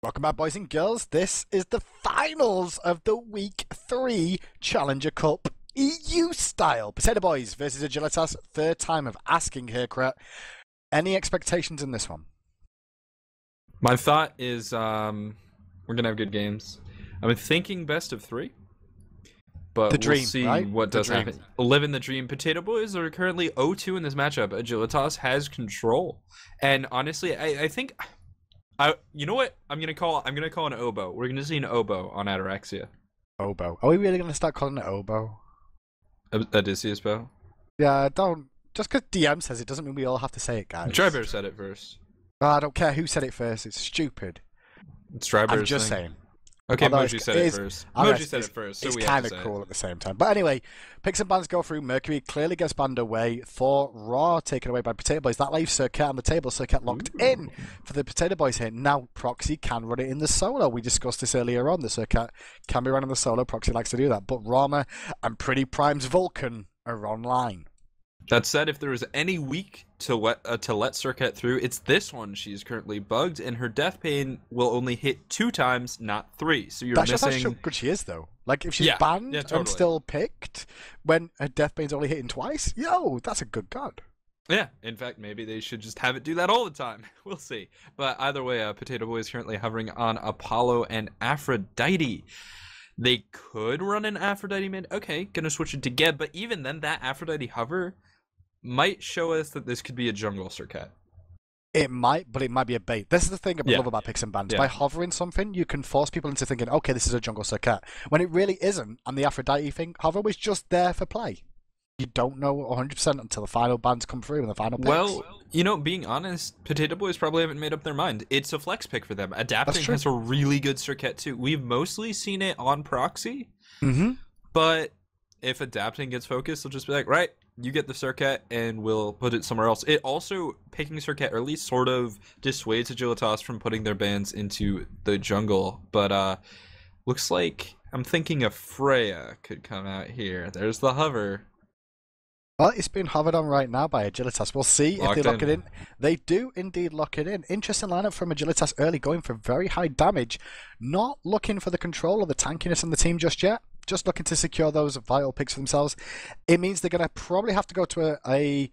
Welcome back, boys and girls. This is the finals of the Week 3 Challenger Cup EU style. Potato Boys versus Agilitas. Third time of asking here, Cret. Any expectations in this one? My thought is we're going to have good games. I'm thinking best of 3, but The dream, we'll see right? what The does dream. happen. Live in the dream. Potato Boys are currently 0-2 in this matchup. Agilitas has control. And honestly, I think... you know what? I'm gonna call an oboe. We're gonna see an oboe on Ataraxia. Oboe. Are we really going to start calling it oboe? Odysseus bow. Yeah, don't. Just because DM says it doesn't mean we all have to say it, guys. Strybear said it first. Oh, I don't care who said it first. It's stupid. It's Strybear's I'm just thing. saying. Okay, Although Moji said it first. Although Moji said it first, so it's we have kind to of say cool it. at the same time. But anyway, picks and bans go through. Mercury clearly gets banned away. Thor Raw taken away by Potato Boys. That leaves Circuit on the table. Circuit locked in for the Potato Boys here. Now Proxy can run it in the solo. We discussed this earlier on. The Circuit can be run in the solo. Proxy likes to do that. But Rama and Pretty Prime's Vulcan are online. That said, if there was any week to let Circuit through, it's this one. She's currently bugged, and her death pane will only hit 2 times, not 3. So you're That shows missing. how good she is, though. Like, if she's Yeah, banned totally. and still picked, when her death pane's only hitting twice, yo, that's a good god. Yeah, in fact, maybe they should just have it do that all the time. We'll see. But either way, Potato Boy is currently hovering on Apollo and Aphrodite. They could run an Aphrodite mid. Okay, gonna switch it to Geb, but even then, that Aphrodite hover might show us that this could be a jungle Circuit. It might, but it might be a bait. This is the thing I love about picks and bans. Yeah. By hovering something, you can force people into thinking, okay, this is a jungle Circuit, when it really isn't. And the Aphrodite thing, hover was just there for play. You don't know 100% until the final bans come through and the final picks. Well, being honest, Potato Boys probably haven't made up their mind. It's a flex pick for them. Adapting has a really good Circuit too. We've mostly seen it on Proxy, but if Adapting gets focused, they'll just be like, right, you get the Circuit and we'll put it somewhere else. It also, picking Circuit early sort of dissuades Agilitas from putting their bans into the jungle, but looks like I'm thinking a Freya could come out here. There's the hover. Well, it's being hovered on right now by Agilitas. We'll see if they lock it in. They do indeed lock it in. Interesting lineup from Agilitas early, going for very high damage. Not looking for the control or the tankiness on the team just yet. Just looking to secure those vital picks for themselves. It means they're going to probably have to go to I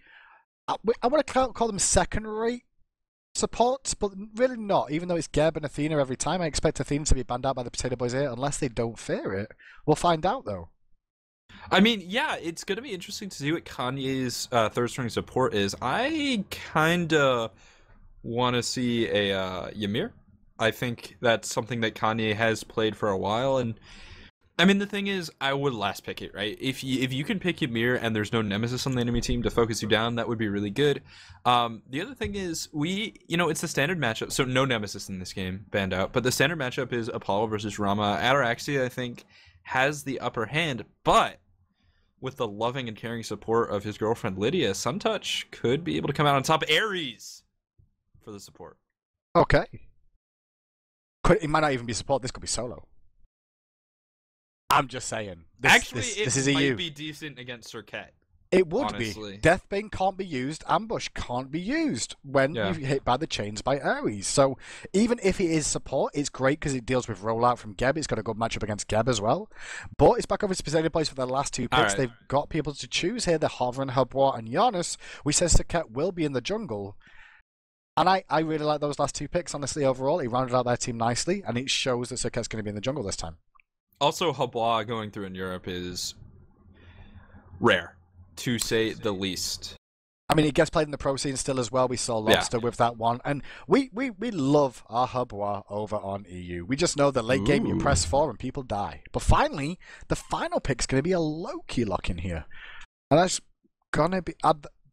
want to call them second-rate supports, but really not. Even though it's Geb and Athena every time, I expect Athena to be banned out by the Potato Boys here, unless they don't fear it. We'll find out, though. I mean, yeah, it's going to be interesting to see what Kanye's third string support is. I kind of want to see a Ymir. I think that's something that Kanye has played for a while, and I mean, the thing is, I would last pick it, right? If you can pick Ymir and there's no nemesis on the enemy team to focus you down, that would be really good. The other thing is, it's the standard matchup, so no nemesis in this game, banned out, but the standard matchup is Apollo versus Rama. Ataraxia, I think, has the upper hand, but with the loving and caring support of his girlfriend Lydia, Suntouch could be able to come out on top. Ares for the support. Okay. It might not even be support. This could be solo. I'm just saying. This might be decent against Circuit. It would honestly be. Deathbane can't be used. Ambush can't be used when you're hit by the chains by Ares. So even if it is support, it's great because it deals with rollout from Geb. It's got a good matchup against Geb as well. But it's back over to Potato Boys for their last 2 picks. Right. They've got people to choose here. They're hovering Habwa and Giannis. We said Circuit will be in the jungle. And I really like those last 2 picks, honestly, overall. It rounded out their team nicely, and it shows that Circuit's going to be in the jungle this time. Also, Habwa going through in Europe is rare, to say the least. I mean, it gets played in the pro scene still as well. We saw Lobster with that one. And we love our Habwa over on EU. We just know that late game you press 4 and people die. But finally, the final pick's going to be a Loki lock in here. And that's going to be...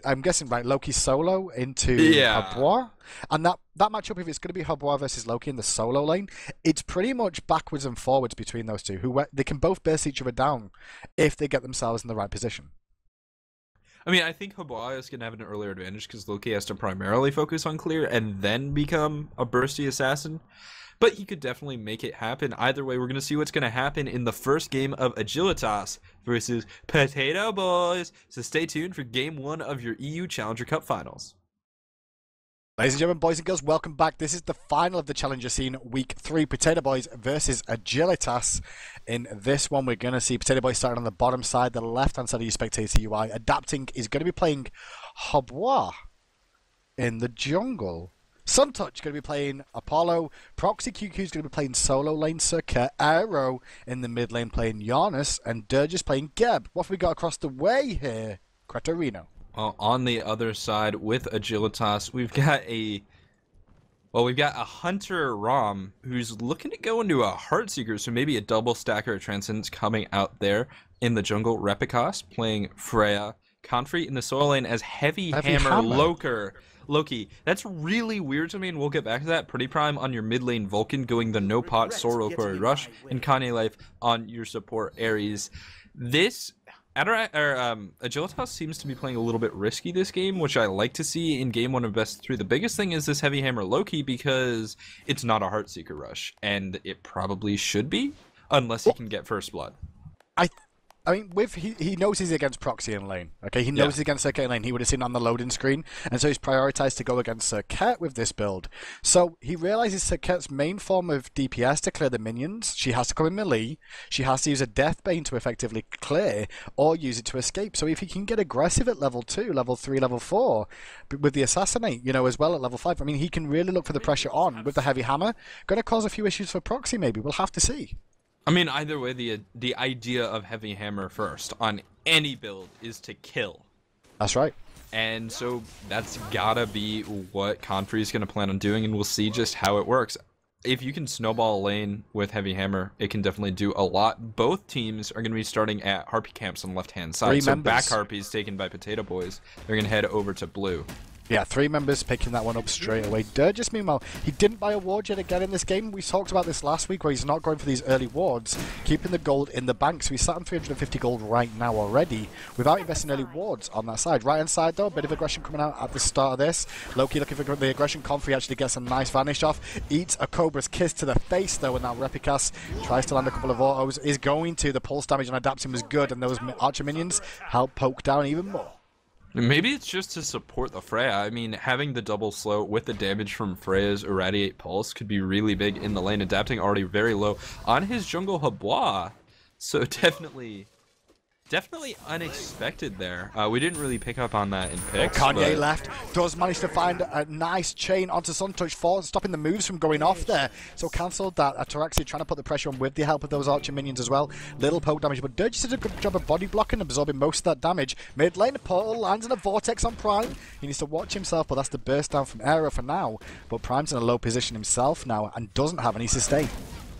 I'm guessing, right, Loki solo into Habwa. And that matchup, if it's going to be Habwa versus Loki in the solo lane, it's pretty much backwards and forwards between those two. They can both burst each other down if they get themselves in the right position. I mean, I think Habwa is going to have an earlier advantage because Loki has to primarily focus on clear and then become a bursty assassin. But he could definitely make it happen. Either way, we're going to see what's going to happen in the first game of Agilitas versus Potato Boys. So stay tuned for game 1 of your EU Challenger Cup Finals. Ladies and gentlemen, boys and girls, welcome back. This is the final of the Challenger Scene, Week 3, Potato Boys versus Agilitas. In this one, we're going to see Potato Boys starting on the bottom side, the left-hand side of your spectator UI. Adapting is going to be playing hi-rez in the jungle. Suntouch going to be playing Apollo. Proxy QQ is going to be playing solo lane Circuit. Aero in the mid lane playing Giannis. And Dirge is playing Geb. What have we got across the way here? Cretorino. Well, on the other side with Agilitas, we've got a Hunter Rom who's looking to go into a Heartseeker, so maybe a double stacker of Transcendence coming out there in the jungle. Repicos playing Freya. Confrey in the solo lane as Heavy Hammer Loki. That's really weird to me, and we'll get back to that. Pretty Prime on your mid lane Vulcan going the no pot Sorrow Quarry Rush, and Kanye Life on your support Ares. This Agilitas seems to be playing a little bit risky this game, which I like to see in game 1 of best 3. The biggest thing is this Heavy Hammer Loki because it's not a Heartseeker rush, and it probably should be, unless he can get first blood. I mean, he knows he's against Proxy in lane. Okay, he knows he's against Circuit in lane. He would have seen on the loading screen, and so he's prioritized to go against Circuit with this build. So he realizes Circuit's main form of DPS to clear the minions. She has to come in melee. She has to use a Deathbane to effectively clear, or use it to escape. So if he can get aggressive at level 2, level 3, level 4, with the Assassinate, as well at level 5, I mean, he can really look for the pressure on with the Heavy Hammer. Going to cause a few issues for Proxy, maybe. We'll have to see. I mean, either way, the idea of Heavy Hammer first on any build is to kill. That's right. And so that's gotta be what Confrey is gonna plan on doing, and we'll see just how it works. If you can snowball a lane with Heavy Hammer, it can definitely do a lot. Both teams are gonna be starting at Harpy camps on the left-hand side. So back Harpies taken by Potato Boys. They're gonna head over to blue. Yeah, 3 members picking that one up straight away. Dirges, meanwhile, he didn't buy a ward yet again in this game. We talked about this last week where he's not going for these early wards, keeping the gold in the bank. So he's sat on 350 gold right now already without investing early wards on that side. Right hand side, though, a bit of aggression coming out at the start of this. Loki looking for the aggression. Confrey actually gets a nice vanish off. Eats a Cobra's kiss to the face, though, and now Repicos tries to land a couple of autos. Is going to. The pulse damage on adapting was good, and those archer minions help poke down even more. Maybe it's just to support the Freya. I mean, having the double slow with the damage from Freya's Irradiate Pulse could be really big in the lane. Adapting already very low on his jungle hi-rez. So definitely unexpected there. We didn't really pick up on that in picks. Kanye left, does manage to find a nice chain onto Suntouch for stopping the moves from going off there. So cancelled that. Ataraxia trying to put the pressure on with the help of those archer minions as well. Little poke damage, but Dirge did a good job of body blocking, absorbing most of that damage. Mid lane, portal lands in a vortex on Prime. He needs to watch himself, but that's the burst down from Aero for now. But Prime's in a low position himself now and doesn't have any sustain.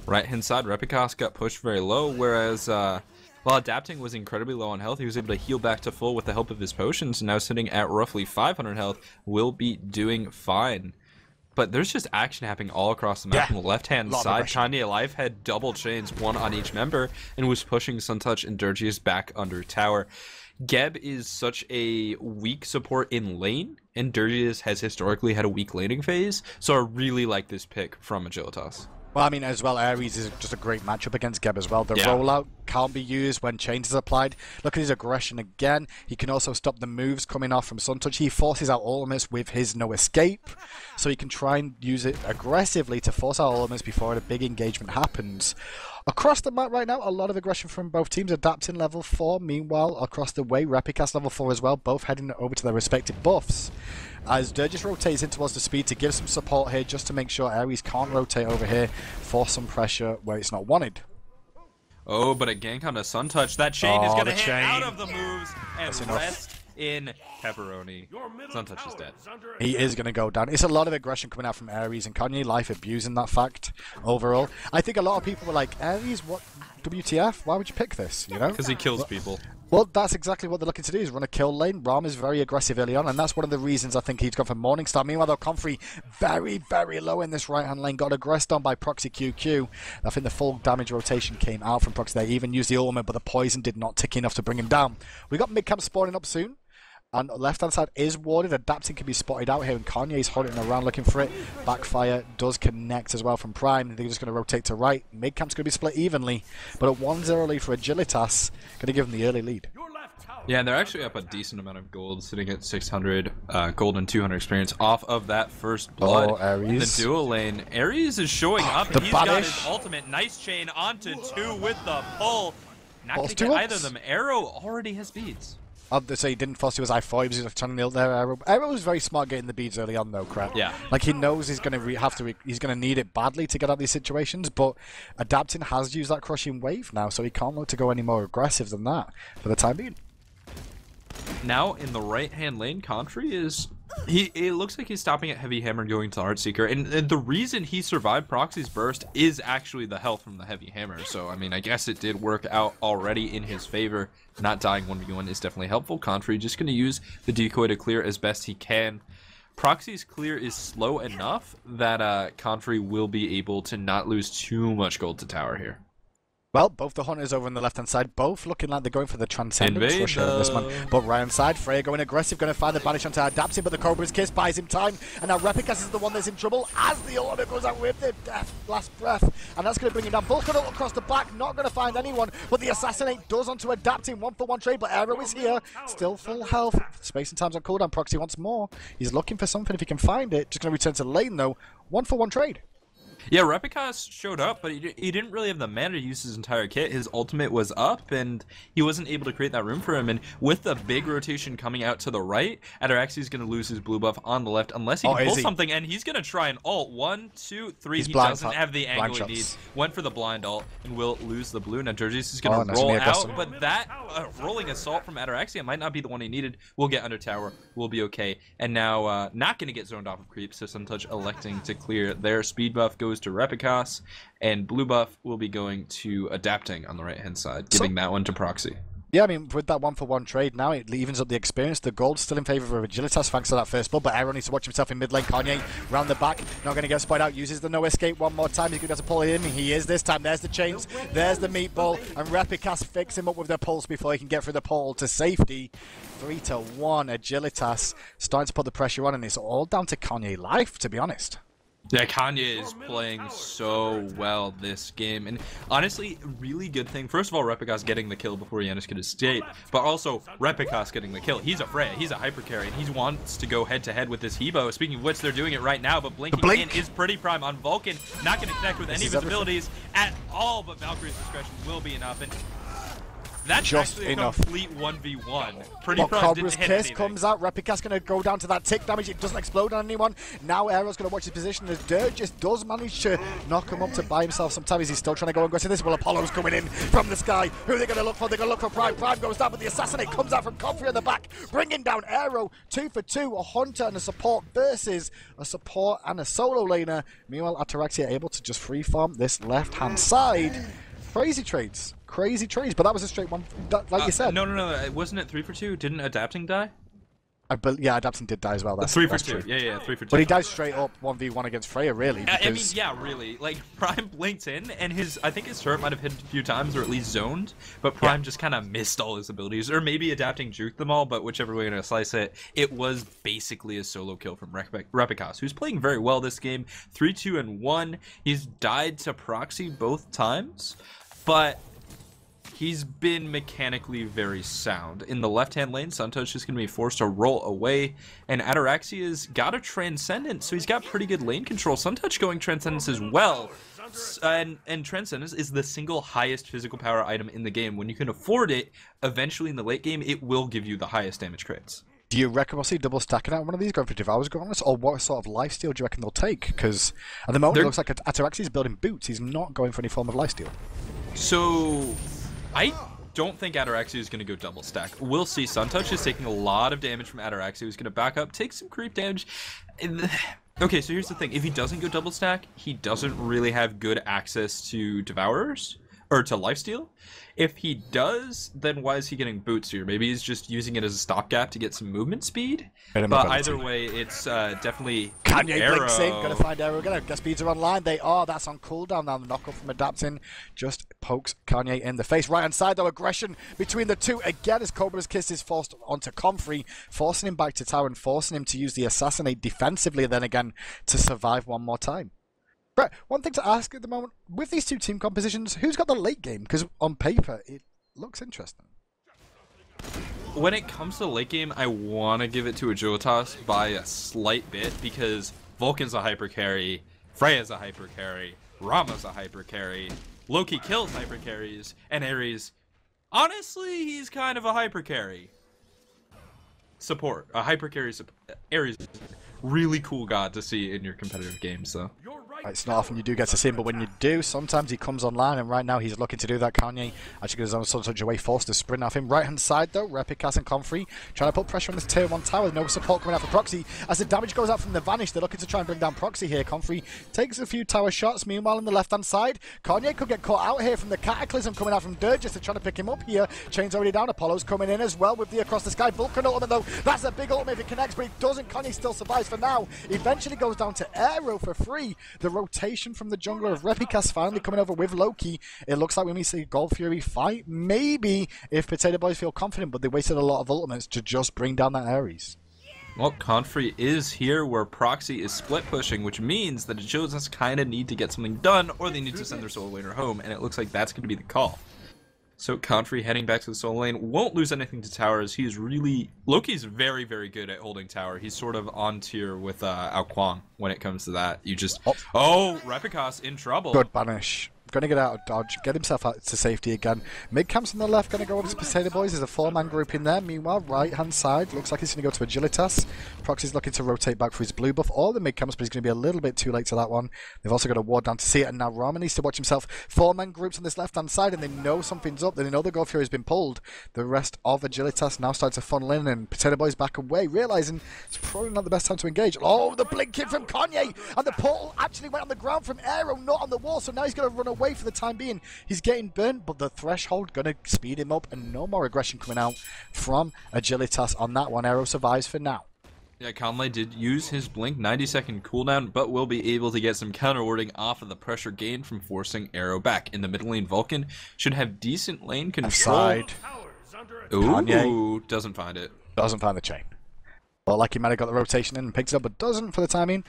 Right hand side, Repicos got pushed very low, whereas while Adapting was incredibly low on health, he was able to heal back to full with the help of his potions, and now sitting at roughly 500 health, will be doing fine. But there's just action happening all across the map. On the left-hand side, Kanye Life had double chains, one on each member, and was pushing Suntouch and Dirgius back under tower. Geb is such a weak support in lane, and Dirgius has historically had a weak laning phase, so I really like this pick from Agilitas. Well, I mean, as well, Ares is just a great matchup against Geb as well. The rollout can't be used when chains is applied. Look at his aggression again. He can also stop the moves coming off from Suntouch. He forces out ultimates with his no escape, so he can try and use it aggressively to force out ultimates before a big engagement happens. Across the map right now, a lot of aggression from both teams. Adapting level 4, meanwhile, across the way, Repicos level 4 as well, both heading over to their respective buffs. As Dirges rotates in towards the speed to give some support here, just to make sure Ares can't rotate over here for some pressure where it's not wanted. Oh, but a gank on a Suntouch. That chain is going to hit out of the moves and rest in pepperoni. Suntouch is dead. He is going to go down. It's a lot of aggression coming out from Ares, and Kanye Life abusing that fact overall. I think a lot of people were like, Ares, what? WTF? Why would you pick this? Because he kills people. Well, that's exactly what they're looking to do, is run a kill lane. Ram is very aggressive early on, and that's one of the reasons I think he's gone for Morningstar. Meanwhile, though, Confrey very, very low in this right-hand lane. Got aggressed on by Proxy QQ. I think the full damage rotation came out from Proxy. They even used the ultimate, but the poison did not tick enough to bring him down. We got mid-camp spawning up soon. And left-hand side is warded. Adapting can be spotted out here, and Kanye's holding around looking for it. Backfire does connect as well from Prime. They're just going to rotate to right. Mid-camp's going to be split evenly, but a 1-0 lead for Agilitas. Going to give them the early lead. Yeah, and they're actually up a decent amount of gold, sitting at 600 gold and 200 experience off of that first blood. In the dual lane, Ares is showing up, and he's got his ultimate. Nice chain onto 2 with the pull. Not going to get either of them. Arrow already has beads. So he didn't force to his I4, he was just trying to nail their Arrow. Arrow was very smart getting the beads early on though, crap. Yeah. Like he knows he's going to he's going to need it badly to get out of these situations, but Adapting has used that crushing wave now, so he can't look to go any more aggressive than that for the time being. Now in the right-hand lane, Contry is... It looks like he's stopping at Heavy Hammer and going to Heartseeker, and the reason he survived Proxy's burst is actually the health from the Heavy Hammer, so I mean, I guess it did work out already in his favor. Not dying 1v1 is definitely helpful. Contry just going to use the decoy to clear as best he can. Proxy's clear is slow enough that Contry will be able to not lose too much gold to tower here. Well, both the Hunters over on the left-hand side, both looking like they're going for the Transcendence Rusher on this one. But right-hand side, Freya going aggressive, going to find the Banish onto Adapting, but the Cobra's Kiss buys him time. And now Repicas is the one that's in trouble as the ultimate goes out with the last breath. And that's going to bring him down. Both going to look across the back, not going to find anyone. But the Assassinate does onto Adapting, 1-for-1 trade, but Arrow is here. Still full health. Space and time's on cooldown. Proxy wants more. He's looking for something if he can find it. Just going to return to the lane though. 1-for-1 trade. Yeah, Repicas showed up, but he didn't really have the mana to use his entire kit. His ultimate was up, and he wasn't able to create that room for him. And with the big rotation coming out to the right, Ataraxi is going to lose his blue buff on the left unless he can pull something, and he's going to try an ult. 1, 2, 3. He doesn't have the angle he needs. Went for the blind ult and will lose the blue. Now Georgius is going to roll out, but that rolling assault from Ataraxia might not be the one he needed. We'll get under tower. We'll be okay. And now not going to get zoned off of creep, so Suntouch electing to clear their speed buff goes to Repicas, and blue buff will be going to Adapting on the right hand side, giving that one to Proxy. Yeah, I mean, with that 1-for-1 trade now, it evens up the experience. The gold's still in favor of Agilitas thanks to that first blood, but Arrow needs to watch himself in mid lane. Kanye round the back, not going to get spied out, uses the no escape one more time. He's going to have to pull it in. He is this time. There's the chains, there's the meatball, and Repicas fix him up with the pulse before he can get through the pole to safety. 3-1, Agilitas starting to put the pressure on, and it's all down to Kanye life, to be honest. Yeah, Kanye is playing so well this game, and honestly, really good thing. First of all, Repicas getting the kill before Yanis could escape, but also Repicas getting the kill. He's a Freya, he's a hyper carry, and he wants to go head-to-head with this Hebo. Speaking of which, they're doing it right now, but blinking in is pretty prime on Vulcan. Not going to connect with any of his abilities at all, but Valkyrie's discretion will be enough, and that's just actually a complete 1v1. Pretty Cobra's Kiss comes out. Repicas going to go down to that tick damage. It doesn't explode on anyone. Now Arrow's going to watch his position. The Dirt just does manage to knock him up to buy himself some time. He's still trying to go aggressive. This well, Apollo's coming in from the sky. Who are they going to look for? They're going to look for Prime. Prime goes down, but the Assassinate comes out from Comfrey in the back, bringing down Arrow. 2 for 2. A Hunter and a support versus a support and a solo laner. Meanwhile, Ataraxia able to just free-farm this left-hand side. Crazy trades, but that was a straight one, like you said. No, wasn't it 3 for 2? Didn't Adapting die? Yeah, Adapting did die as well. That's 3 for 2. Yeah, 3 for 2. But he died straight up 1v1 against Freya, really. I mean, yeah, really. Like, Prime blinked in, and I think his turret might have hit a few times, or at least zoned, but Prime just kind of missed all his abilities, or maybe Adapting juked them all, but whichever way you're going to slice it, it was basically a solo kill from Repicas, who's playing very well this game. 3-2-1. He's died to Proxy both times, but he's been mechanically very sound. In the left-hand lane, Suntouch is going to be forced to roll away, and Ataraxia's got a Transcendence, so he's got pretty good lane control. Suntouch going Transcendence as well, and Transcendence is the single highest physical power item in the game. When you can afford it, eventually in the late game, it will give you the highest damage crits. Do you reckon we'll see double stacking out one of these going for Devour's Gauntlets, or what sort of lifesteal do you reckon they'll take? Because at the moment, it looks like Ataraxia's building boots. He's not going for any form of lifesteal. So, I don't think Ataraxia is going to go double stack. We'll see. Suntouch is taking a lot of damage from Ataraxia, who's going to back up, take some creep damage. Okay, so here's the thing. If he doesn't go double stack, he doesn't really have good access to Devourers, or to lifesteal. If he does, then why is he getting boots here? Maybe he's just using it as a stopgap to get some movement speed. But either way, it's definitely Kanye blinks in, gonna find Arrow again. Gas speeds are online. They are. That's on cooldown now. The knockup from Adapting just pokes Kanye in the face. Right hand side though, aggression between the two again as Cobra's Kiss is forced onto Comfrey, forcing him back to tower and forcing him to use the Assassinate defensively. Then again to survive one more time. Brett, one thing to ask at the moment, with these two team compositions, who's got the late game? Because on paper, it looks interesting. when it comes to the late game, I want to give it to Agilitas by a slight bit because Vulcan's a hyper carry, Freya's a hyper carry, Rama's a hyper carry, Loki kills hyper carries, and Ares, honestly, he's kind of a hyper carry. Support, a hyper carry support. Ares is a really cool god to see in your competitive games, though. It's not often you do get to see him, but when you do, sometimes he comes online, and right now he's looking to do that. Kanye actually goes on such a way, forced to sprint off him. Right-hand side, though, Repicas and Comfrey trying to put pressure on this tier 1 tower. No support coming out for Proxy. As the damage goes out from the Vanish, they're looking to try and bring down Proxy here. Comfrey takes a few tower shots. Meanwhile, on the left-hand side, Kanye could get caught out here from the Cataclysm coming out from Durgis. They're trying to pick him up here. Chain's already down. Apollo's coming in as well with the Across the Sky Vulcan ultimate, though. That's a big ultimate if it connects, but it doesn't. Kanye still survives for now. Eventually goes down to Aero for free. The rotation from the jungler of Repicas finally coming over with Loki. It looks like we may see Gold Fury fight. Maybe if Potato Boys feel confident, but they wasted a lot of ultimates to just bring down that Ares. Well, Confrey is here where Proxy is split pushing, which means that Agilitas kind of need to get something done, or they need to send their solo laner home, and it looks like that's going to be the call. So Confrey heading back to the solo lane won't lose anything to towers. He's really... Loki's very, very good at holding tower. He's sort of on tier with Ao Kwang when it comes to that. You just... Oh, Repicas in trouble. Good banish. Going to get out of dodge, get himself out to safety again. Mid camps on the left, going to go over to Potato Boys. There's a 4-man group in there. Meanwhile, right-hand side, looks like he's going to go to Agilitas. Proxy's looking to rotate back for his blue buff. All the mid camps, but he's going to be a little bit too late to that one. They've also got a ward down to see it, and now Rama needs to watch himself. 4-man groups on this left-hand side, and they know something's up. They know the Gold Fury has been pulled. The rest of Agilitas now start to funnel in, and Potato Boys back away, realizing it's probably not the best time to engage. Oh, the blinking from Kanye, and the portal actually went on the ground from Aero, not on the wall, so now he's going to run away for the time being. He's getting burnt, but the threshold gonna speed him up, and no more aggression coming out from Agilitas on that one. Aero survives for now. Yeah, Conley did use his blink 90-second cooldown, but will be able to get some counter warding off of the pressure gain from forcing Aero back. In the mid lane, Vulcan should have decent lane control. Side. Ooh, Kanye doesn't find it. Doesn't find the chain. Well, like he might have got the rotation in and picked it up, but doesn't for the timing.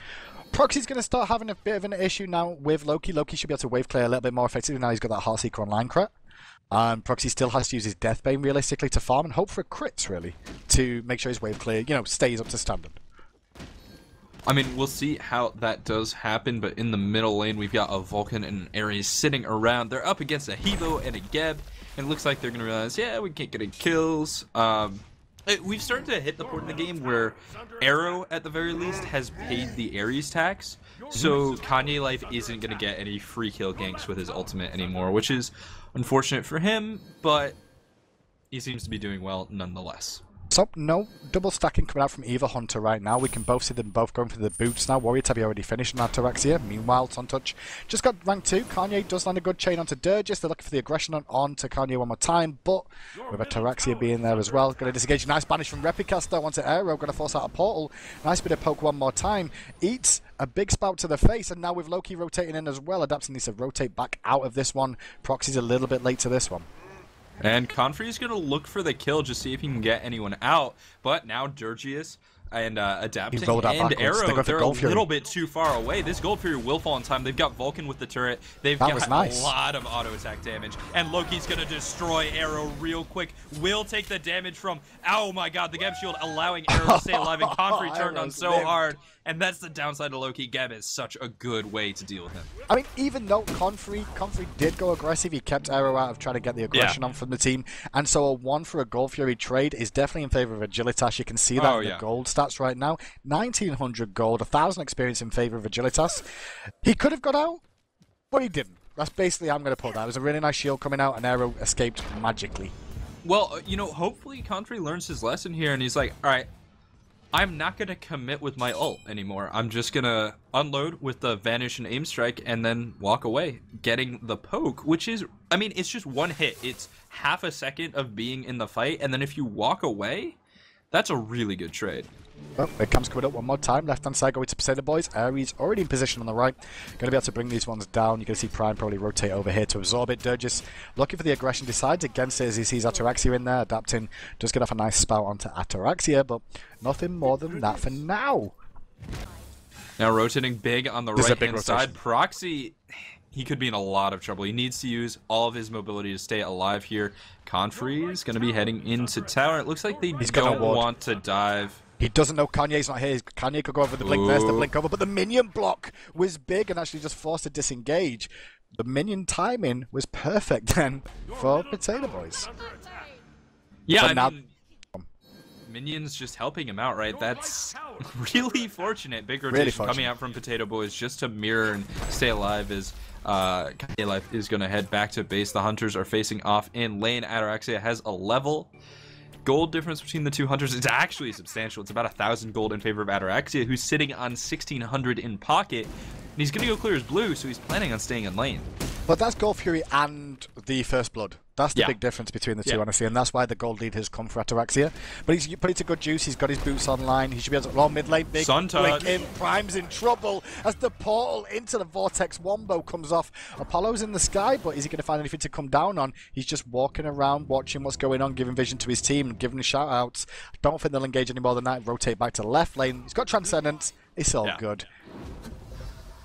Proxy's going to start having a bit of an issue now with Loki. Loki should be able to wave clear a little bit more effectively now he's got that Heartseeker online crit. And Proxy still has to use his Deathbane realistically to farm and hope for a crits, really, to make sure his wave clear, you know, stays up to standard. I mean, we'll see how that does happen, but in the middle lane, we've got a Vulcan and an Ares sitting around. They're up against a Hebo and a Geb, and it looks like they're going to realize, yeah, we can't get any kills. We've started to hit the point in the game where Aero, at the very least, has paid the Ares tax, so Kanye Life isn't going to get any free kill ganks with his ultimate anymore, which is unfortunate for him, but he seems to be doing well nonetheless. So, no double stacking coming out from either Hunter right now. We can both see them both going for the boots now. Warrior Tabby already finished on Ataraxia. Meanwhile, Suntouch just got rank 2. Kanye does land a good chain onto Durgis. They're looking for the aggression on to Kanye one more time, but with Ataraxia being there as well. Going to disengage. Nice banish from Repicas though onto Aero. Going to force out a portal. Nice bit of poke one more time. Eats a big spout to the face, and now with Loki rotating in as well, Adapting needs to rotate back out of this one. Proxy's a little bit late to this one. And Confrey's going to look for the kill, just see if he can get anyone out. But now Durgius and Adapting and Aero, they're a little bit too far away. This Gold Fury will fall in time. They've got Vulcan with the turret. They've got a lot of auto attack damage. And Loki's going to destroy Aero real quick. Will take the damage from, oh my god, the Geb shield allowing Aero to stay alive. And Confrey turned on so hard. And that's the downside of Loki. Geb is such a good way to deal with him. I mean, even though Confrey did go aggressive, he kept Aero out of trying to get the aggression on from the team. And so a 1 for a Gold Fury trade is definitely in favor of Agilitas. You can see that in the gold stats right now. 1900 gold, 1000 experience in favor of Agilitas. He could have got out, but he didn't. That's basically how I'm going to put that. It was a really nice shield coming out, and Aero escaped magically. Well, you know, hopefully Confrey learns his lesson here, and he's like, all right, I'm not going to commit with my ult anymore. I'm just going to unload with the Vanish and Aim Strike and then walk away, getting the poke, which is, I mean, it's just one hit. It's half a second of being in the fight, and then if you walk away, that's a really good trade. Well, it comes coming up one more time. Left-hand side going to Potato Boys. Ares already in position on the right. Going to be able to bring these ones down. You're going to see Prime probably rotate over here to absorb it. Durgis looking for the aggression. Decides against it as he sees Ataraxia in there. Adapting does get off a nice spout onto Ataraxia, but nothing more than that for now. Now rotating big on the right-hand side. Proxy, he could be in a lot of trouble. He needs to use all of his mobility to stay alive here. Confrey is going to be heading into tower. It looks like they don't want to dive. He doesn't know Kanye's not here. Kanye could go over the blink. There's the blink over, but the minion block was big and actually just forced to disengage. The minion timing was perfect then for Potato Boys. Yeah, I mean, minions just helping him out, right? That's really fortunate. Big rotation coming out from Potato Boys just to mirror and stay alive as Kanye Life is going to head back to base. The Hunters are facing off in lane. Ataraxia has a level. Gold difference between the two Hunters is actually substantial. It's about 1,000 gold in favor of Ataraxia, who's sitting on 1,600 in pocket. And he's going to go clear his blue, so he's planning on staying in lane. But that's Gold Fury and the First Blood. That's the big difference between the two, honestly, and that's why the gold lead has come for Ataraxia. But it's a good juice. He's got his boots online. He should be able to roll mid lane. Big blink in. Prime's in trouble as the portal into the Vortex Wombo comes off. Apollo's in the sky, but is he going to find anything to come down on? He's just walking around, watching what's going on, giving vision to his team, giving the shout-outs. I don't think they'll engage any more than that. Rotate back to left lane. He's got Transcendence. It's all good.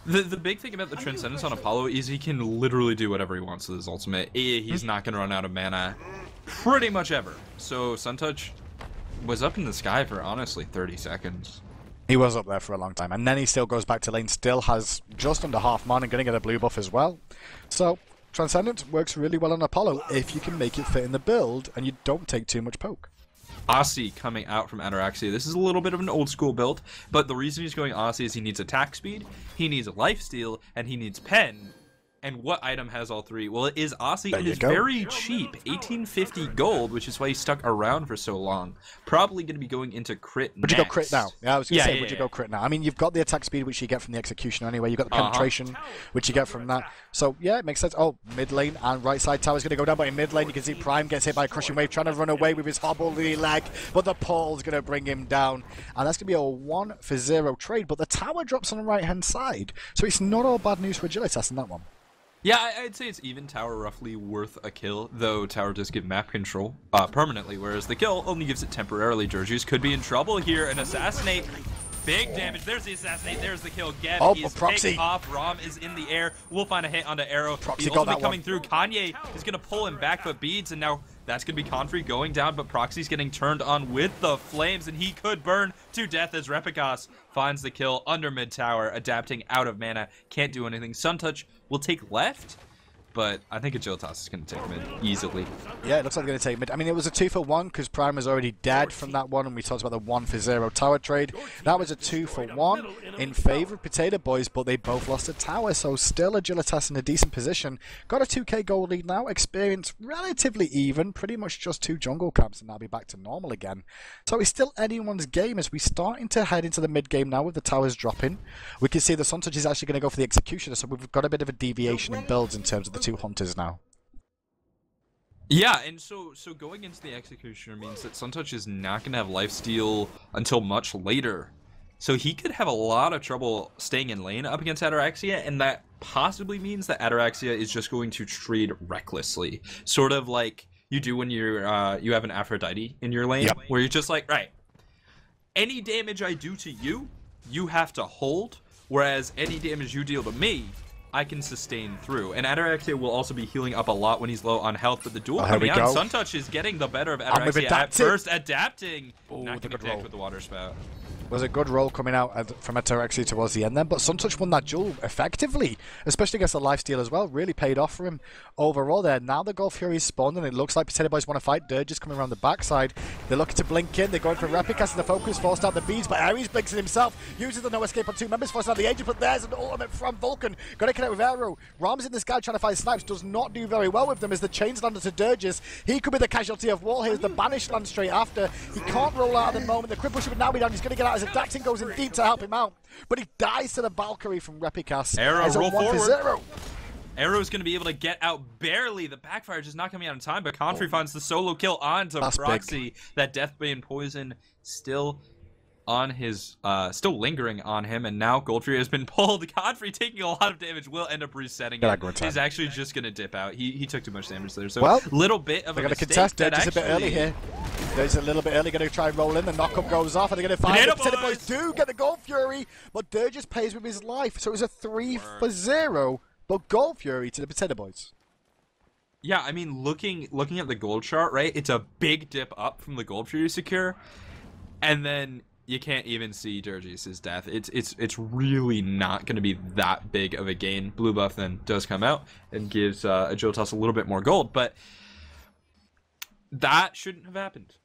The big thing about the Transcendence on Apollo is he can literally do whatever he wants with his ultimate. He's not going to run out of mana pretty much ever. So Suntouch was up in the sky for, honestly, 30 seconds. He was up there for a long time. And then he still goes back to lane, still has just under half mana and going to get a blue buff as well. So Transcendence works really well on Apollo if you can make it fit in the build and you don't take too much poke. Aussie coming out from Ataraxia. This is a little bit of an old school build, but the reason he's going Aussie is he needs attack speed, he needs a lifesteal, and he needs pen. And what item has all three? Well, it is Aussie. It is very cheap, 1850 gold, which is why he stuck around for so long. Probably going to be going into crit. Would you go crit now? Yeah, I was going to say, would you go crit now? I mean, you've got the attack speed, which you get from the Executioner anyway. You've got the penetration, which you get from that. So, yeah, it makes sense. Oh, mid lane and right side tower is going to go down, but in mid lane, you can see Prime gets hit by a crushing wave, trying to run away with his hobbly leg, but the portal's going to bring him down. And that's going to be a 1-for-0 trade, but the tower drops on the right-hand side. So it's not all bad news for Agilitas in that one. Yeah, I'd say it's even tower roughly worth a kill, though tower does give map control permanently, whereas the kill only gives it temporarily. Georgius could be in trouble here, and assassinate. Big damage. There's the assassinate. There's the kill. Geb is taken off. Rom is in the air. We'll find a hit onto Arrow. Proxy He's got also that coming one. through. Kanye is going to pull him back, but beads, and now that's going to be Confrey going down, but Proxy's getting turned on with the flames, and he could burn to death as Repicas finds the kill under mid tower, adapting out of mana. Can't do anything. Suntouch will take left, but I think Agilitas is going to take mid easily. Yeah, it looks like they're going to take mid. I mean, it was a 2-for-1 because Prime was already dead from that one, and we talked about the 1-for-0 tower trade. That was a 2-for-1 in favor of Potato Boys, but they both lost a tower, so still Agilitas in a decent position. Got a 2k gold lead now, experience relatively even, pretty much just 2 jungle camps, and that'll be back to normal again. So it's still anyone's game as we're starting to head into the mid game now with the towers dropping. We can see the Suntouch is actually going to go for the Executioner, so we've got a bit of a deviation in builds in terms of the 2 hunters now. Yeah, and so going into the Executioner means that Suntouch is not going to have lifesteal until much later. So he could have a lot of trouble staying in lane up against Ataraxia, and that possibly means that Ataraxia is just going to trade recklessly. Sort of like you do when you're you have an Aphrodite in your lane, where you're just like, right, any damage I do to you, you have to hold, whereas any damage you deal to me, I can sustain through. And Ataraxia will also be healing up a lot when he's low on health, but the duel coming out, Suntouch is getting the better of Ataraxia at first, adapting. Not getting attacked with the water spout. Was a good roll coming out from Ataraxia towards the end then, but Suntouch won that duel effectively, especially against the lifesteal as well. Really paid off for him overall there. Now the Gold Fury is spawned and it looks like Potato Boys want to fight. Dirge is coming around the backside. They're looking to blink in. They're going for Repicas in the focus, forced out the beads, but Ares blinks it himself, uses the no escape on 2 members, forced out the agent, but there's an ultimate from Vulcan. Got to connect with Arrow. Rom's in the sky trying to find snipes, does not do very well with them as the chains landed to Dirges. He could be the casualty of war. Here's the banished land straight after. He can't roll out at the moment. The cripple should now be down. He's going to get out as adapting goes in deep to help him out, but he dies to the Valkyrie from Repicas. Arrow roll forward. Arrow's going to be able to get out barely. The backfire just not coming out in time, but Confrey finds the solo kill onto Proxy. Big. That Deathbane poison still on his, still lingering on him, and now Goldfury has been pulled. Confrey taking a lot of damage, will end up resetting it. He's actually just going to dip out. He took too much damage there, so a little bit of a mistake. Contest Dirge is a bit early here. There's a little bit early, going to try and roll in. The knockup goes off, and they're going to find it. Potato Boys do get the Gold Fury, but Dirge pays with his life, so it was a 3-for-0 But Gold Fury to the Potato Boys. Yeah, I mean, looking at the gold chart, right? It's a big dip up from the Gold Fury secure, and then you can't even see Durgius's death. It's really not going to be that big of a gain. Blue buff then does come out and gives Agilitas a little bit more gold, but that shouldn't have happened.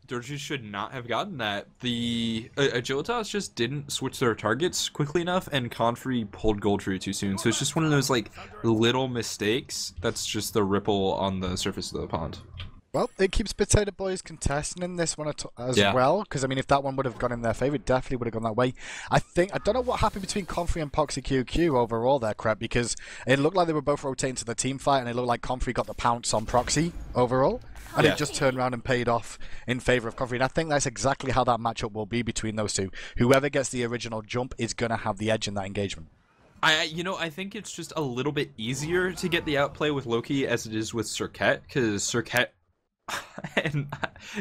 Durgius should not have gotten that. The Agilitas just didn't switch their targets quickly enough, and Confrey pulled Gold Fury too soon. So it's just one of those like little mistakes. That's just the ripple on the surface of the pond. Well, it keeps Potato Boys contesting in this one as well, because I mean, if that one would have gone in their favor, it definitely would have gone that way. I don't know what happened between Comfrey and Poxy QQ overall there, Crep, because it looked like they were both rotating to the team fight, and it looked like Comfrey got the pounce on Proxy overall, and it just turned around and paid off in favor of Comfrey. And I think that's exactly how that matchup will be between those two. Whoever gets the original jump is going to have the edge in that engagement. I think it's just a little bit easier to get the outplay with Loki as it is with Serket, because Serket. And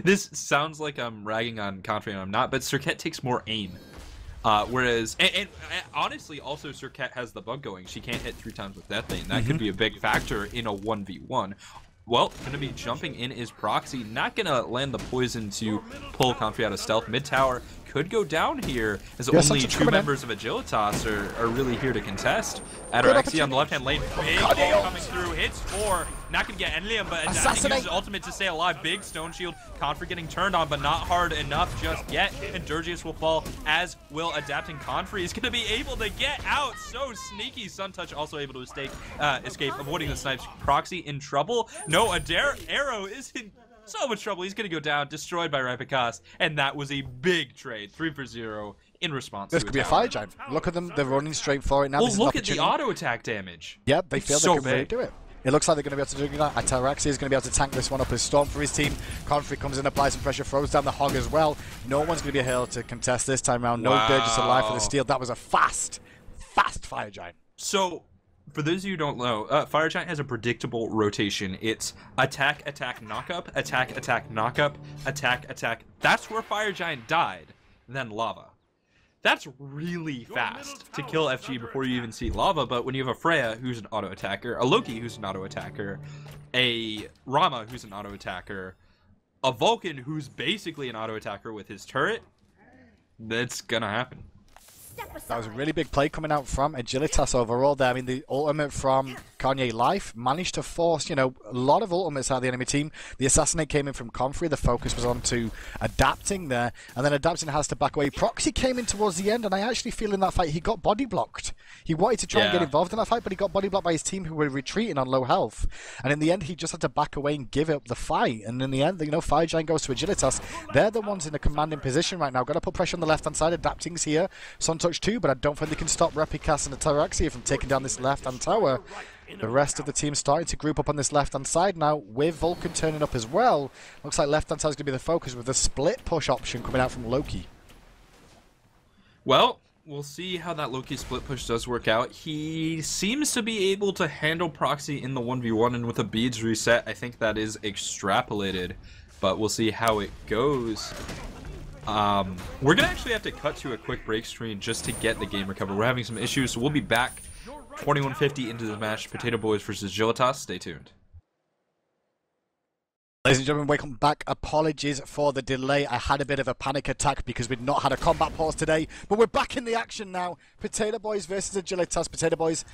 this sounds like I'm ragging on Confrey, and I'm not, but Serket takes more aim. Whereas, and honestly, also Serket has the bug going. She can't hit 3 times with Death Bane. That could be a big factor in a 1v1. Well, going to be jumping in is Proxy. Not going to land the poison to pull Confrey out of stealth. Mid-tower could go down here, as only 2 members of Agilitas are really here to contest. Ataraxia on the left-hand lane. Big ball coming through. Hits 4. Not going to get Enlium, but uses ultimate to stay alive. Big stone shield. Confrey getting turned on, but not hard enough just yet. And Durgius will fall, as will Adapting Confrey. Is going to be able to get out. So sneaky. Suntouch also able to escape, avoiding the snipes. Proxy in trouble. No, Arrow is in so much trouble. He's going to go down, destroyed by Rapicast, and that was a big trade. 3 for 0 in response. This could be a fire giant. Look at them. They're running straight for it now. Well, look at the auto attack damage. Yeah, they feel they can really do it. It looks like they're going to be able to do that. Ataraxia is going to be able to tank this one up as Storm for his team. Confrey comes in, applies some pressure, throws down the Hog as well. No one's going to be able to contest this time around. No Dirges alive for the steal. That was a fast fire giant. So, for those of you who don't know, Fire Giant has a predictable rotation. It's attack, attack, knock up, attack, attack, knock up, attack, attack. That's where Fire Giant died. Then Lava. That's really fast to kill FG before you even see Lava, but when you have a Freya who's an auto-attacker, a Loki who's an auto-attacker, a Rama who's an auto-attacker, a Vulcan who's basically an auto-attacker with his turret, that's gonna happen. That was a really big play coming out from Agilitas overall there. I mean, the ultimate from Kanye Life managed to force, a lot of ultimates out of the enemy team. The Assassinate came in from Confrey. The focus was on to Adapting there. And then Adapting has to back away. Proxy came in towards the end, and I actually feel in that fight he got body blocked. He wanted to try and get involved in that fight, but he got body blocked by his team who were retreating on low health. And in the end, he just had to back away and give up the fight. And in the end, Fire Giant goes to Agilitas. They're the ones in a commanding position right now. Got to put pressure on the left-hand side. Adapting's here. Suntouch too, but I don't think they can stop Repicast and Ataraxia from taking down this left-hand tower. The rest of the team starting to group up on this left-hand side now, with Vulcan turning up as well. Looks like left-hand side is going to be the focus, with the split push option coming out from Loki. Well, we'll see how that Loki split push does work out. He seems to be able to handle Proxy in the 1v1, and with a beads reset, I think that is extrapolated, but we'll see how it goes. We're gonna actually have to cut to a quick break screen just to get the game recovered. We're having some issues, so we'll be back 21:50 into the match. Potato Boys versus Agilitas. Stay tuned. Ladies and gentlemen, welcome back. Apologies for the delay. I had a bit of a panic attack because we'd not had a combat pause today, but we're back in the action now. Potato Boys versus Agilitas. Potato Boys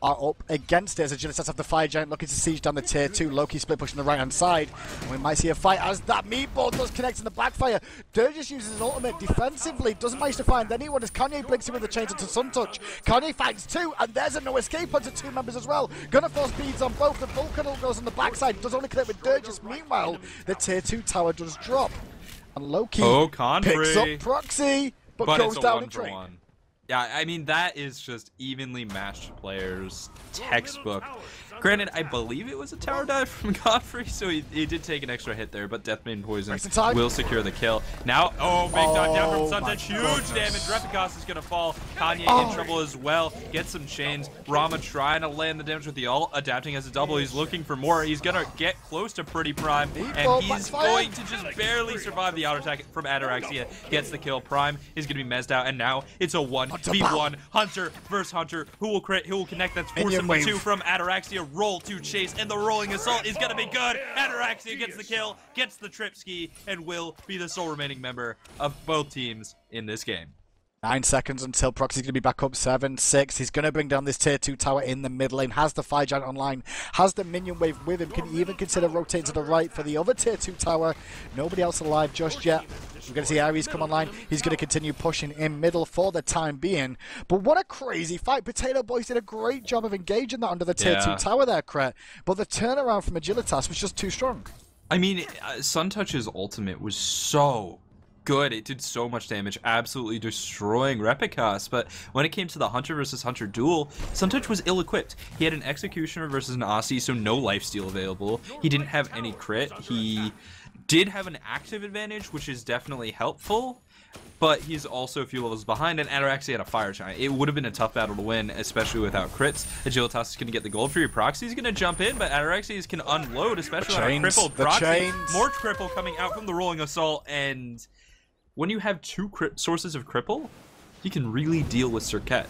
are up against it as Agilitas have the Fire Giant looking to siege down the tier 2. Loki split push on the right hand side. And we might see a fight as that meatball does connect in the backfire. Durgis uses his ultimate defensively, doesn't manage to find anyone as Kanye blinks him with the chains into Suntouch. Kanye finds 2, and there's a no escape onto 2 members as well. Gonna force beads on both. The Vulcan goes on the backside, does only connect with Durgis. Meanwhile, the tier 2 tower does drop. And Loki picks up Proxy, but goes down in train. Yeah, I mean, that is just evenly matched players, textbook. Granted, I believe it was a tower dive from Godfrey, so he did take an extra hit there, but Death Maiden Poison will secure the kill. Now, big knock down from Suntouch, huge damage. Repicos is going to fall. Kanye in trouble as well. Get some chains. Rama trying to land the damage with the ult, adapting as a double. He's looking for more. He's going to get close to Pretty Prime, and he's going to just barely survive the auto attack from Ataraxia. Gets the kill. Prime is going to be mezzed out, and now it's a 1v1. Hunter versus Hunter. Who will crit? Who will connect? That's force number 2 from Ataraxia. Roll to chase, and the rolling assault is going to be good. Ataraxia gets the kill, gets the trip ski, and will be the sole remaining member of both teams in this game. 9 seconds until Proxy's going to be back up 7-6. He's going to bring down this tier 2 tower in the mid lane. Has the Fire Giant online. Has the minion wave with him. Can even consider rotating to the right for the other tier 2 tower. Nobody else alive just yet. We're going to see hi-rez come online. He's going to continue pushing in middle for the time being. But what a crazy fight. Potato Boys did a great job of engaging that under the tier 2 tower there, Cret. But the turnaround from Agilitas was just too strong. I mean, Suntouch's ultimate was so good. It did so much damage, absolutely destroying Repicos. But when it came to the Hunter versus Hunter duel, Suntouch was ill-equipped. He had an Executioner versus an Aussie, so no lifesteal available. He didn't have any crit. He did have an active advantage, which is definitely helpful, but he's also a few levels behind, and Ataraxia had a Fire Giant. It would have been a tough battle to win, especially without crits. Agilitas is going to get the gold for your Proxy. He's going to jump in, but Ataraxia can unload, especially on a crippled Proxy. More cripple coming out from the rolling assault, and when you have 2 sources of cripple, you can really deal with Circuit.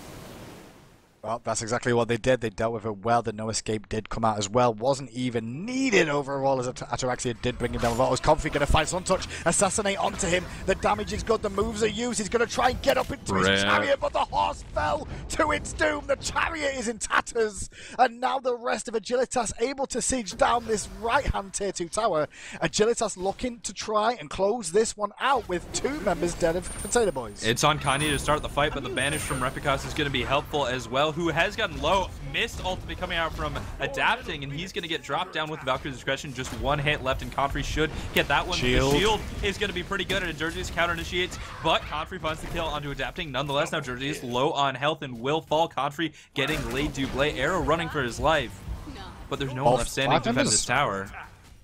Well, that's exactly what they did. They dealt with it well. The no escape did come out as well. Wasn't even needed overall, as Ataraxia did bring him down. Is Comfy going to find Suntouch, assassinate onto him. The damage is good. The moves are used. He's going to try and get up into his chariot, but the horse fell to its doom. The chariot is in tatters. And now the rest of Agilitas able to siege down this right-hand tier 2 tower. Agilitas looking to try and close this one out with 2 members dead of Potato Boys. It's on Kanye to start the fight, but the banish from Repicos is going to be helpful as well, who has gotten low. Missed ultimate coming out from adapting, and he's going to get dropped down with Valkyrie's Discretion. Just 1 hit left, and Confrey should get that one. The shield is going to be pretty good, and Dirgeus counter initiates, but Confrey finds the kill onto adapting. Nonetheless, now Dirgeus low on health and will fall. Confrey getting laid Dublé. Arrow running for his life, but there's no one left standing to defend this tower.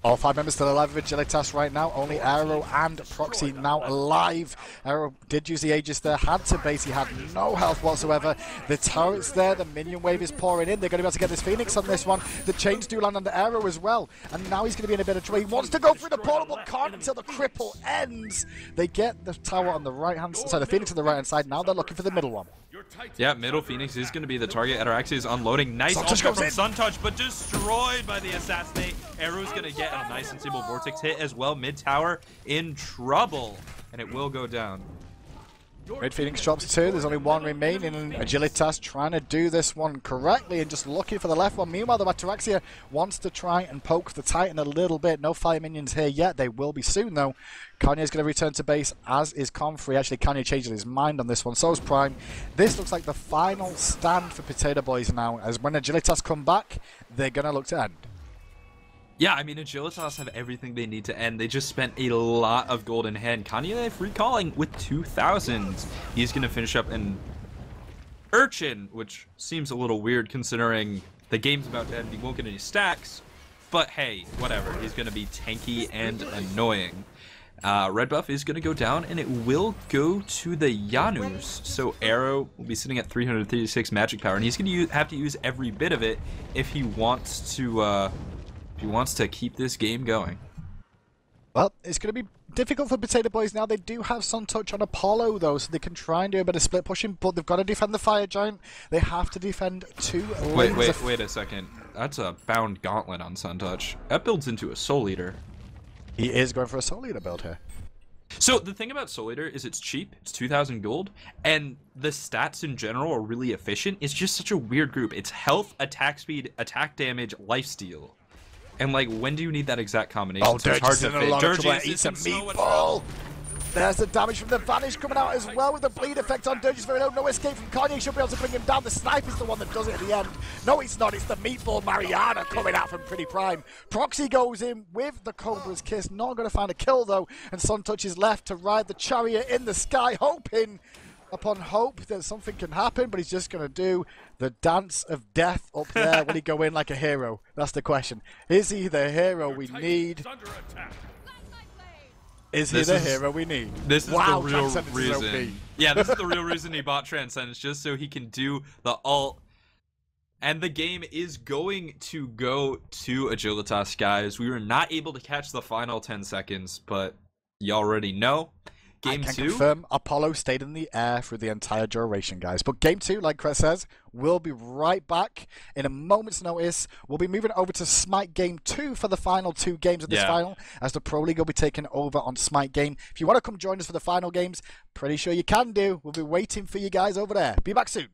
All 5 members still alive with Agilitas right now. Only Arrow and Proxy now alive. Arrow did use the Aegis there, had to base. He had no health whatsoever. The turret's there. The minion wave is pouring in. They're going to be able to get this Phoenix on this one. The chains do land on the Arrow as well. And now he's going to be in a bit of trouble. He wants to go through the portal, but can't until the cripple ends. They get the tower on the right-hand side. Sorry, the Phoenix on the right-hand side. Now they're looking for the middle one. Yeah, middle Phoenix is going to be the target. Ataraxia is unloading. Nice ultimate from Suntouch, but destroyed by the Assassinate. Arrow's going to get a nice and simple Vortex hit as well. Mid tower in trouble, and it will go down. Mid Phoenix drops 2. There's only 1 remaining, and Agilitas trying to do this one correctly and just looking for the left one. Meanwhile, the Ataraxia wants to try and poke the Titan a little bit. No fire minions here yet. They will be soon, though. Kanye's going to return to base, as is Comfrey. Actually, Kanye changed his mind on this one. So is Prime. This looks like the final stand for Potato Boys now, as when Agilitas come back, they're going to look to end. Yeah, I mean, Agilitas have everything they need to end. They just spent a lot of gold in hand. Kanye recalling with 2,000. He's going to finish up in Urchin, which seems a little weird considering the game's about to end. He won't get any stacks. But hey, whatever. He's going to be tanky and annoying. Red buff is going to go down, and it will go to the Janus. So Arrow will be sitting at 336 magic power, and he's going to have to use every bit of it if he wants to keep this game going. Well, it's going to be difficult for Potato Boys now. They do have Suntouch on Apollo, though, so they can try and do a bit of split pushing, but they've got to defend the Fire Giant. They have to defend 2 lanes. Wait a second. That's a bound gauntlet on Suntouch. That builds into a Soul Eater. He is going for a Soul Eater build here. So the thing about Soul Eater is it's cheap. It's 2,000 gold, and the stats in general are really efficient. It's just such a weird group. It's health, attack speed, attack damage, lifesteal. And like, when do you need that exact combination? Oh, Dirgeus in a lot of trouble. Eats a meatball. There's the damage from the Vanish coming out as well with the bleed effect on Dirgeus very low. No escape from Kanye. Should be able to bring him down. The Sniper's the one that does it at the end. No, it's not. It's the meatball Mariana coming out from Pretty Prime. Proxy goes in with the Cobra's Kiss. Not going to find a kill, though. And Suntouch is left to ride the chariot in the sky, hoping upon hope that something can happen, but he's just going to do the dance of death up there. Will he go in like a hero? That's the question. Is he the hero we need? Is he the hero we need? This is wow, the real reason. Yeah, this is the real reason he bought Transcendence, just so he can do the ult. And the game is going to go to Agilitas, guys. We were not able to catch the final 10 seconds, but you already know. Game 2. I can confirm Apollo stayed in the air through the entire duration, guys. But Game 2, like Chris says, we'll be right back in a moment's notice. We'll be moving over to Smite Game 2 for the final 2 games of this final, as the Pro League will be taking over on Smite Game. If you want to come join us for the final games, pretty sure you can do. We'll be waiting for you guys over there. Be back soon.